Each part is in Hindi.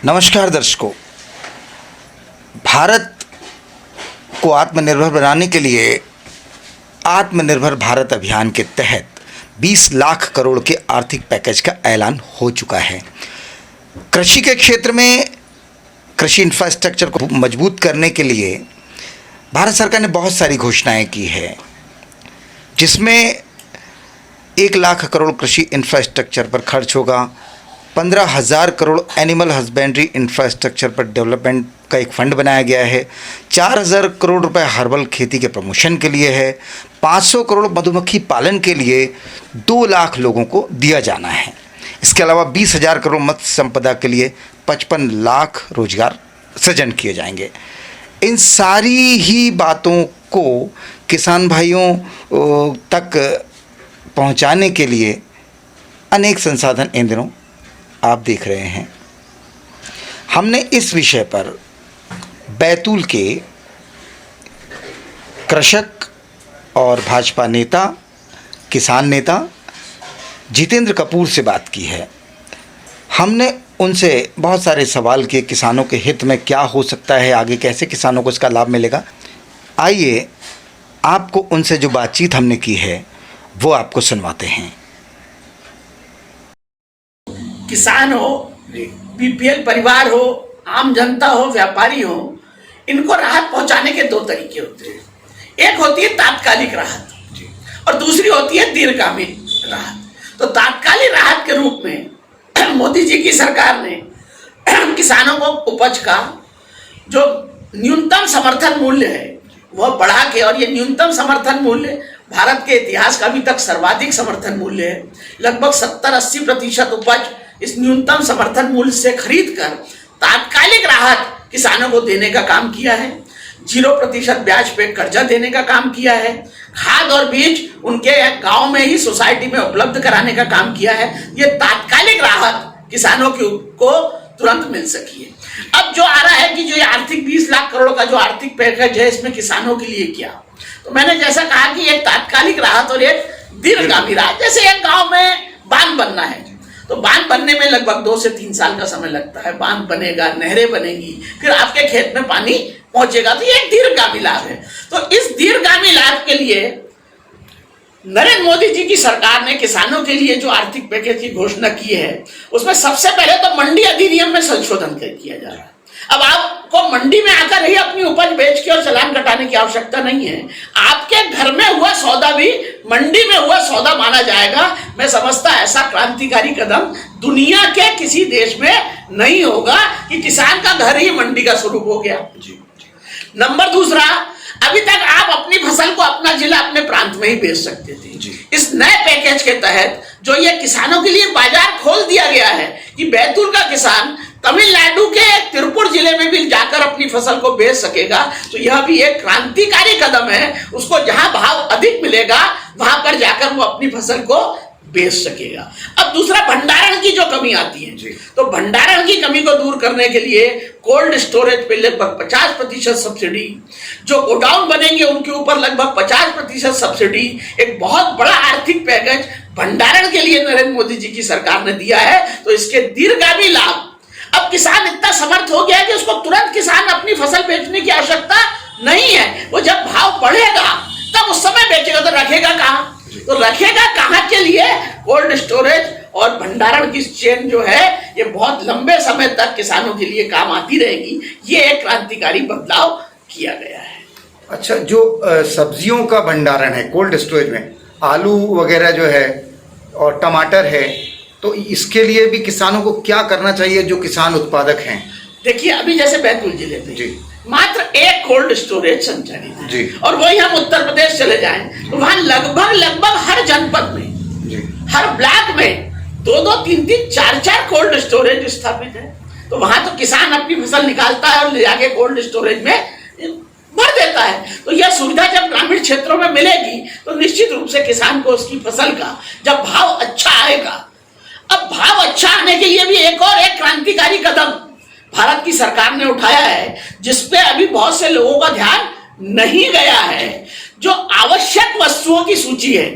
नमस्कार दर्शकों, भारत को आत्मनिर्भर बनाने के लिए आत्मनिर्भर भारत अभियान के तहत 20 लाख करोड़ के आर्थिक पैकेज का ऐलान हो चुका है। कृषि के क्षेत्र में कृषि इंफ्रास्ट्रक्चर को मजबूत करने के लिए भारत सरकार ने बहुत सारी घोषणाएं की है, जिसमें 1 लाख करोड़ कृषि इंफ्रास्ट्रक्चर पर खर्च होगा। 15,000 करोड़ एनिमल हस्बेंड्री इंफ्रास्ट्रक्चर पर डेवलपमेंट का एक फंड बनाया गया है। 4,000 करोड़ रुपए हर्बल खेती के प्रमोशन के लिए है। 500 करोड़ मधुमक्खी पालन के लिए 2 लाख लोगों को दिया जाना है। इसके अलावा 20,000 करोड़ मत्स्य संपदा के लिए 55 लाख रोजगार सृजन किए जाएंगे। इन सारी ही बातों को किसान भाइयों तक पहुंचाने के लिए अनेक संसाधन इन दिनों आप देख रहे हैं। हमने इस विषय पर बैतूल के कृषक और भाजपा नेता, किसान नेता जितेंद्र कपूर से बात की है। हमने उनसे बहुत सारे सवाल किए, किसानों के हित में क्या हो सकता है, आगे कैसे किसानों को इसका लाभ मिलेगा। आइए आपको उनसे जो बातचीत हमने की है वो आपको सुनवाते हैं। किसान हो, बीपीएल परिवार हो, आम जनता हो, व्यापारी हो, इनको राहत पहुंचाने के 2 तरीके होते हैं। एक होती है तात्कालिक राहत और दूसरी होती है दीर्घगामी राहत। तो तात्कालिक राहत के रूप में मोदी जी की सरकार ने किसानों को उपज का जो न्यूनतम समर्थन मूल्य है वह बढ़ा के, और ये न्यूनतम समर्थन मूल्य भारत के इतिहास का अभी तक सर्वाधिक समर्थन मूल्य है। लगभग 70-80% उपज इस न्यूनतम समर्थन मूल्य से खरीद कर तात्कालिक राहत किसानों को देने का काम किया है। 0% ब्याज पे कर्जा देने का काम किया है। खाद और बीज उनके गांव में ही सोसाइटी में उपलब्ध कराने का काम किया है। ये तात्कालिक राहत किसानों को तुरंत मिल सकी है। अब जो आ रहा है कि जो ये आर्थिक 20 लाख करोड़ का जो आर्थिक पैकेज है, इसमें किसानों के लिए क्या, तो मैंने जैसा कहा कि एक तात्कालिक राहत और एक दीर्घगामी राहत। जैसे एक गांव में बांध बनना है तो बांध बनने में लगभग 2 से 3 साल का समय लगता है। बांध बनेगा, नहरें बनेगी, फिर आपके खेत में पानी पहुंचेगा, तो ये एक दीर्घगामी लाभ है। तो इस दीर्घगामी लाभ के लिए नरेंद्र मोदी जी की सरकार ने किसानों के लिए जो आर्थिक पैकेज की घोषणा की है, उसमें सबसे पहले तो मंडी अधिनियम में संशोधन किया जा रहा है। अब आपको मंडी में आकर ही अपनी उपज बेच के और चालान कटाने की आवश्यकता नहीं है। आपके घर में हुआ सौदा भी मंडी में हुआ सौदा माना जाएगा। मैं समझता ऐसा क्रांतिकारी कदम दुनिया के किसी देश में नहीं होगा कि किसान का घर ही मंडी का स्वरूप हो गया। नंबर दूसरा, अभी तक आप अपनी फसल को अपना जिला, अपने प्रांत में ही बेच सकते थे। इस नए पैकेज के तहत जो ये किसानों के लिए बाजार खोल दिया गया है कि बैतूल का किसान तमिलनाडु के तिरुपुर जिले में भी जाकर अपनी फसल को बेच सकेगा, तो यह भी एक क्रांतिकारी कदम है। उसको जहां भाव अधिक मिलेगा वहां पर जाकर वो अपनी फसल को बेच सकेगा। अब दूसरा, भंडारण की जो कमी आती है, तो भंडारण की कमी को दूर करने के लिए कोल्ड स्टोरेज पे लगभग 50% सब्सिडी, जो गोडाउन बनेंगे उनके ऊपर लगभग 50% सब्सिडी, एक बहुत बड़ा आर्थिक पैकेज भंडारण के लिए नरेंद्र मोदी जी की सरकार ने दिया है। तो इसके दीर्घगामी लाभ, अब किसान इतना समर्थ हो गया कि उसको तुरंत किसान अपनी फसल बेचने की आवश्यकता नहीं है। वो जब भाव बढ़ेगा तब उस समय बेचेगा, तो रखेगा कहाँ? तो रखेगा कहाँ के लिए? कोल्ड स्टोरेज और भंडारण की चेन जो है ये बहुत लंबे समय तक किसानों के लिए काम आती रहेगी। ये एक क्रांतिकारी बदलाव किया गया है। अच्छा, जो सब्जियों का भंडारण है कोल्ड स्टोरेज में, आलू वगैरह जो है और टमाटर है, तो इसके लिए भी किसानों को क्या करना चाहिए जो किसान उत्पादक हैं? देखिए, अभी जैसे बैतूल जिले में मात्र एक कोल्ड स्टोरेज संचालित है, और वही हम उत्तर प्रदेश चले जाएं तो वहां लगभग हर जनपद में, हर ब्लॉक में 2-2, 3-3, 4-4 कोल्ड स्टोरेज स्थापित है। तो वहां तो किसान अपनी फसल निकालता है और ले जाके कोल्ड स्टोरेज में भर देता है। तो यह सुविधा जब ग्रामीण क्षेत्रों में मिलेगी तो निश्चित रूप से किसान को उसकी फसल का जब भाव अच्छा आएगा। अब भाव अच्छा आने के लिए भी एक क्रांतिकारी कदम भारत की सरकार ने उठाया है, जिसपे अभी बहुत से लोगों का ध्यान नहीं गया है। जो आवश्यक वस्तुओं की सूची है,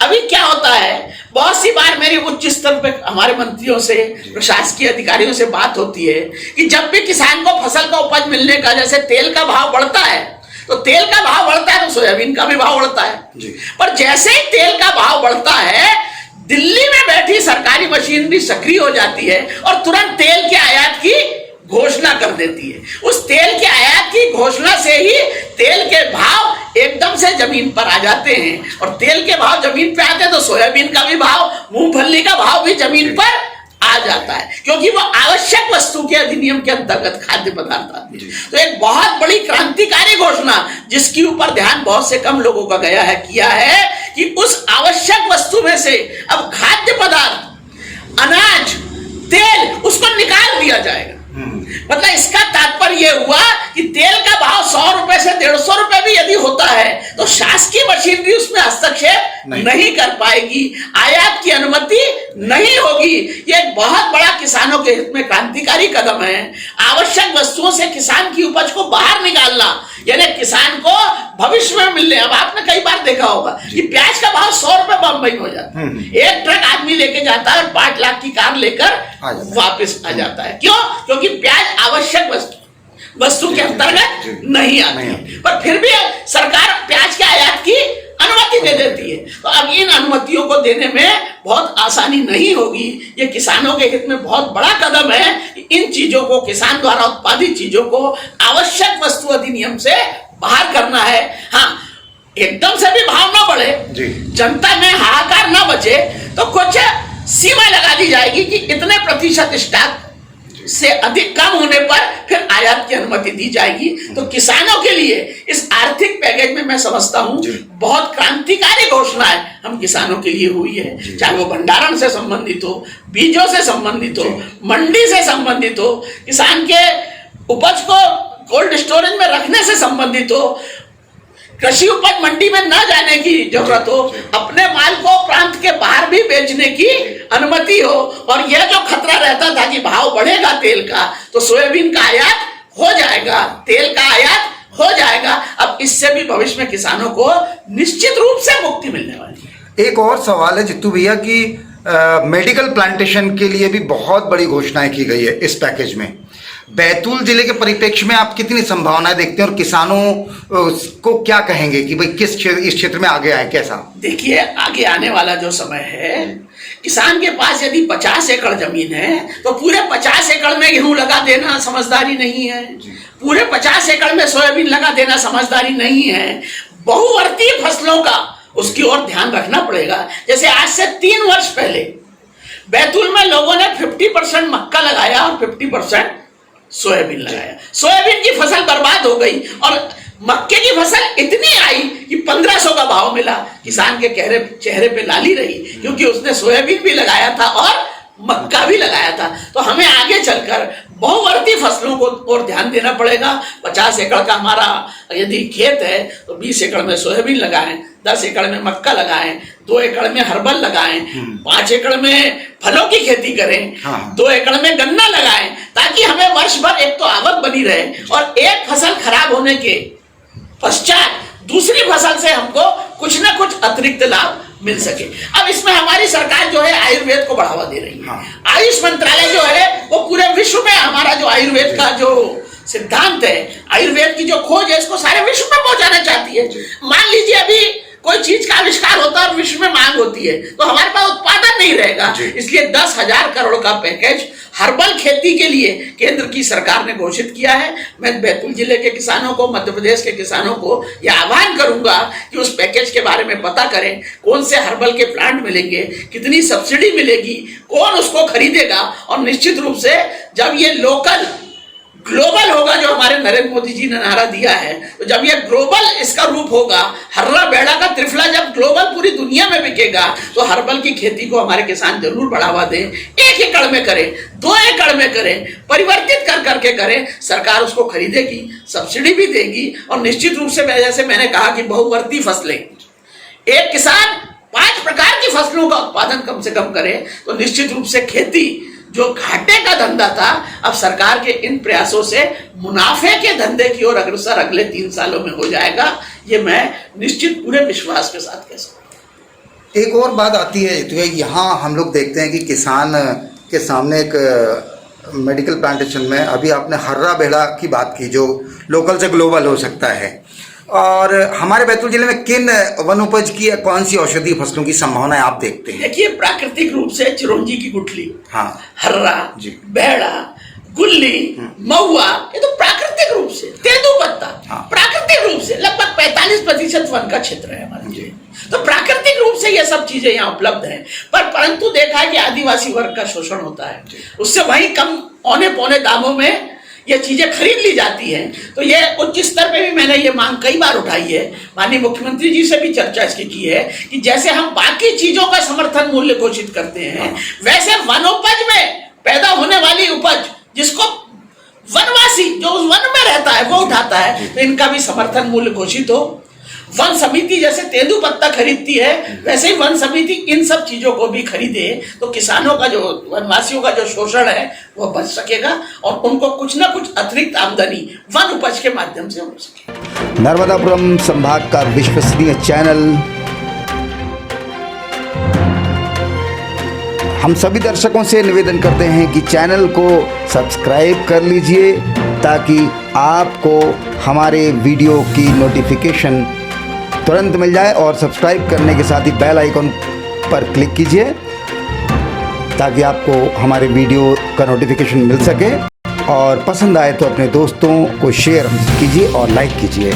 अभी क्या होता है, बहुत सी बार मेरी उच्च स्तर पे हमारे मंत्रियों से, प्रशासकीय अधिकारियों से बात होती है कि जब भी किसान को फसल का उपज मिलने का, जैसे तेल का भाव बढ़ता है तो तेल का भाव बढ़ता है तो सोयाबीन का भी भाव बढ़ता है जी। पर जैसे ही तेल का भाव बढ़ता है, दिल्ली में बैठी सरकारी मशीनरी सक्रिय हो जाती है और तुरंत तेल के आयात की घोषणा कर देती है। उस तेल के आयात की घोषणा से ही तेल के भाव एकदम से जमीन पर आ जाते हैं और तेल के भाव जमीन पे आते हैं तो सोयाबीन का भी भाव, मूंगफली का भाव भी जमीन पर आ जाता है, क्योंकि वो आवश्यक वस्तु के अधिनियम के अंतर्गत खाद्य पदार्थ आते हैं। तो एक बहुत बड़ी क्रांतिकारी घोषणा, जिसके ऊपर ध्यान बहुत से कम लोगों का गया है, किया है कि उस आवश्यक वस्तु में से अब खाद्य पदार्थ, अनाज, तेल, उसको निकाल दिया जाएगा। मतलब इसका तात्पर्य यह हुआ कि तेल का भाव 100 रुपए से 150 रुपए भी यदि होता है तो शासकीय मशीनरी उसमें हस्तक्षेप नहीं कर पाएगी, आयात की अनुमति नहीं होगी। यह एक बहुत बड़ा किसानों के हित में क्रांतिकारी कदम है। आवश्यक वस्तुओं से किसान की उपज को बाहर निकालना, यानी किसान को भविष्य में मिलने। अब आपने कई बार देखा होगा कि प्याज का भाव 100 रुपए बम्बई में हो जाता है, एक ट्रक आदमी लेके जाता है और 5 लाख की कार लेकर वापस आ जाता है। क्यों? क्योंकि प्याज आवश्यक वस्तु के अंतर्गत नहीं आती, पर फिर भी सरकार प्याज के आयात की अनुमति दे देती है। तो अब इन अनुमतियों को देने में बहुत आसानी नहीं होगी। ये किसानों के हित में बहुत बड़ा कदम है कि इन चीजों को, किसान द्वारा उत्पादित चीजों को आवश्यक वस्तु अधिनियम से बाहर करना है। हाँ, एकदम से भी भाव ना बढ़े, जनता में हाहाकार ना बचे, तो कुछ सीमा लगा दी जाएगी कि इतने प्रतिशत स्टॉक से अधिक कम होने पर फिर आयात की अनुमति दी जाएगी। तो किसानों के लिए इस आर्थिक पैकेज में मैं समझता हूं बहुत क्रांतिकारी घोषणाएं हम किसानों के लिए हुई है, चाहे वो भंडारण से संबंधित हो, बीजों से संबंधित हो, मंडी से संबंधित हो, किसान के उपज को कोल्ड स्टोरेज में रखने से संबंधित हो, कृषि उपज मंडी में न जाने की जरूरत हो, अपने माल को प्रांत के बाहर भी बेचने की अनुमति हो। और यह जो खतरा रहता था कि भाव बढ़ेगा तेल का तो सोयाबीन का आयात हो जाएगा, तेल का आयात हो जाएगा, अब इससे भी भविष्य में किसानों को निश्चित रूप से मुक्ति मिलने वाली है। एक और सवाल है जित्तू भैया कि मेडिकल प्लांटेशन के लिए भी बहुत बड़ी घोषणाएं की गई है इस पैकेज में। बैतूल जिले के परिप्रेक्ष्य में आप कितनी संभावनाएं देखते हैं और किसानों को क्या कहेंगे कि भाई इस क्षेत्र में आगे आए? कैसा देखिए, आगे आने वाला जो समय है, किसान के पास यदि 50 एकड़ जमीन है तो पूरे 50 एकड़ में गेहूं लगा देना समझदारी नहीं है, पूरे 50 एकड़ में सोयाबीन लगा देना समझदारी नहीं है। बहुवर्तीय फसलों का उसकी ओर ध्यान रखना पड़ेगा। जैसे आज से 3 वर्ष पहले बैतूल में लोगों ने 50% मक्का लगाया और 50% सोयाबीन लगाया। सोयाबीन की फसल बर्बाद हो गई और मक्के की फसल इतनी आई कि 1500 का भाव मिला। किसान के चेहरे पे लाली रही, क्योंकि उसने सोयाबीन भी लगाया था और मक्का भी लगाया था। तो हमें आगे चलकर बहुवर्तीय फसलों को और ध्यान देना पड़ेगा। 50 एकड़ का हमारा यदि खेत है तो 20 एकड़ में सोयाबीन लगाएं, 10 एकड़ में मक्का लगाएं, 2 एकड़ में हर्बल लगाएं, 5 एकड़ में फलों की खेती करें, 2 एकड़ में गन्ना लगाएं, ताकि हमें वर्ष भर एक तो आवक बनी रहे और एक फसल खराब होने के पश्चात दूसरी फसल से हमको कुछ ना कुछ अतिरिक्त लाभ मिल सके। अब इसमें हमारी सरकार जो है आयुर्वेद को बढ़ावा दे रही है। आयुष मंत्रालय जो है वो पूरे विश्व में हमारा जो आयुर्वेद का जो सिद्धांत है, आयुर्वेद की जो खोज है, इसको सारे विश्व में पहुंचाना चाहती है। मान लीजिए अभी कोई चीज का आविष्कार होता है और विश्व में मांग होती है तो हमारे पास उत्पादन नहीं रहेगा। इसलिए 10,000 करोड़ का पैकेज हर्बल खेती के लिए केंद्र की सरकार ने घोषित किया है। मैं बैतूल जिले के किसानों को, मध्य प्रदेश के किसानों को यह आह्वान करूंगा कि उस पैकेज के बारे में पता करें। कौन से हर्बल के प्लांट मिलेंगे, कितनी सब्सिडी मिलेगी, कौन उसको खरीदेगा, और निश्चित रूप से जब ये लोकल ग्लोबल होगा, जो हमारे नरेंद्र मोदी जी ने नारा दिया है, तो जब ये ग्लोबल इसका रूप होगा, हर्रा बेड़ा का त्रिफला जब ग्लोबल पूरी दुनिया में बिकेगा, तो हर्बल की खेती को हमारे किसान जरूर बढ़ावा दें। 1 एकड़ में करें, 2 एकड़ में करें, परिवर्तित कर करके करें। सरकार उसको खरीदेगी, सब्सिडी भी देगी और निश्चित रूप से जैसे मैंने कहा कि बहुवर्तीय फसलें, एक किसान 5 प्रकार की फसलों का उत्पादन कम से कम करे तो निश्चित रूप से खेती जो घाटे का धंधा था, अब सरकार के इन प्रयासों से मुनाफे के धंधे की ओर अग्रसर अगले 3 सालों में हो जाएगा। ये मैं निश्चित पूरे विश्वास के साथ कह सकता हूं। एक और बात आती है तो यहाँ हम लोग देखते हैं कि किसान के सामने एक मेडिकल प्लांटेशन में अभी आपने हर्रा बेड़ा की बात की जो लोकल से ग्लोबल हो सकता है, और हमारे बैतूल जिले में किन वनोपज की कौन सी औषधीय फसलों की संभावना आप देखते हैं? देखिए, प्राकृतिक रूप से चिरौंजी की गुठली, हाँ, हर्रा जी, बेड़ा, गुल्ली, महुआ, ये तो प्राकृतिक रूप से, तेंदुपत्ता, हाँ, प्राकृतिक रूप से लगभग 45% वन का क्षेत्र है हमारे लिए, तो प्राकृतिक रूप से ये सब चीजें यहाँ उपलब्ध हैं। परंतु देखा है कि आदिवासी वर्ग का शोषण होता है, उससे वहीं कम औने पौने दामों में ये चीजें खरीद ली जाती हैं। तो ये उच्च स्तर पे भी मैंने ये मांग कई बार उठाई है, माननीय मुख्यमंत्री जी से भी चर्चा इसकी की है कि जैसे हम बाकी चीजों का समर्थन मूल्य घोषित करते हैं, वैसे वनोपज में पैदा होने वाली उपज जिसको वनवासी जो उस वन में रहता है वो उठाता है, तो इनका भी समर्थन मूल्य घोषित हो। वन समिति जैसे तेंदुपत्ता खरीदती है, वैसे ही वन समिति इन सब चीजों को भी खरीदे, तो किसानों का जो वनवासियों का जो शोषण है वो बच सकेगा और उनको कुछ ना कुछ अतिरिक्त आमदनी वन उपज के माध्यम से हो सके। नर्मदापुरम संभाग का विश्वसनीय चैनल हम सभी दर्शकों से निवेदन करते हैं कि चैनल को सब्सक्राइब कर लीजिए ताकि आपको हमारे वीडियो की नोटिफिकेशन तुरंत मिल जाए, और सब्सक्राइब करने के साथ ही बेल आइकन पर क्लिक कीजिए ताकि आपको हमारे वीडियो का नोटिफिकेशन मिल सके, और पसंद आए तो अपने दोस्तों को शेयर कीजिए और लाइक कीजिए।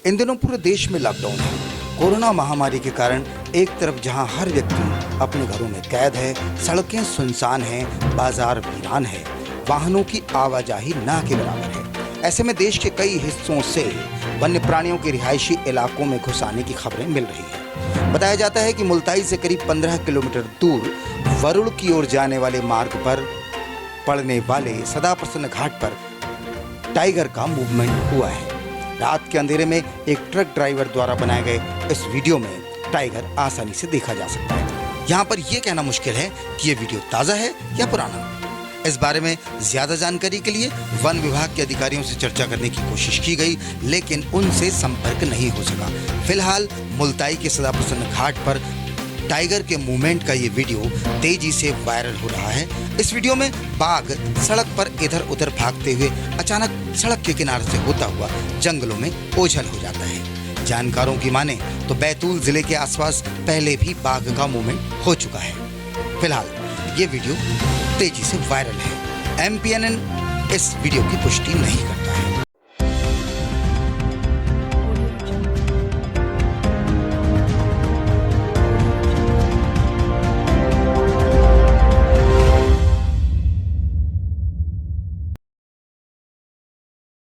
इन दिनों पूरे देश में लॉकडाउन है। कोरोना महामारी के कारण एक तरफ जहां हर व्यक्ति अपने घरों में कैद है, सड़कें सुनसान हैं, बाजार वीरान है, वाहनों की आवाजाही ना के बराबर है। ऐसे में देश के कई हिस्सों से वन्य प्राणियों के रिहायशी इलाकों में घुस आने की खबरें मिल रही हैं। बताया जाता है कि मुल्ताई से करीब 15 किलोमीटर दूर वरुण की ओर जाने वाले मार्ग पर पड़ने वाले सदा प्रसन्न घाट पर टाइगर का मूवमेंट हुआ है। रात के अंधेरे में एक ट्रक ड्राइवर द्वारा बनाए गए इस वीडियो में टाइगर आसानी से देखा जा सकता है। यहाँ पर यह कहना मुश्किल है कि ये वीडियो ताज़ा है या पुराना। इस बारे में ज्यादा जानकारी के लिए वन विभाग के अधिकारियों से चर्चा करने की कोशिश की गई, लेकिन उनसे संपर्क नहीं हो सका। फिलहाल मुल्ताई के सदा प्रसन्न घाट पर टाइगर के मूवमेंट का ये वीडियो तेजी से वायरल हो रहा है। इस वीडियो में बाघ सड़क पर इधर उधर भागते हुए अचानक सड़क के किनारे से होता हुआ जंगलों में ओझल हो जाता है। जानकारों की माने तो बैतूल जिले के आसपास पहले भी बाघ का मूवमेंट हो चुका है। फिलहाल ये वीडियो तेजी से वायरल है। MPNN इस वीडियो की पुष्टि नहीं करता।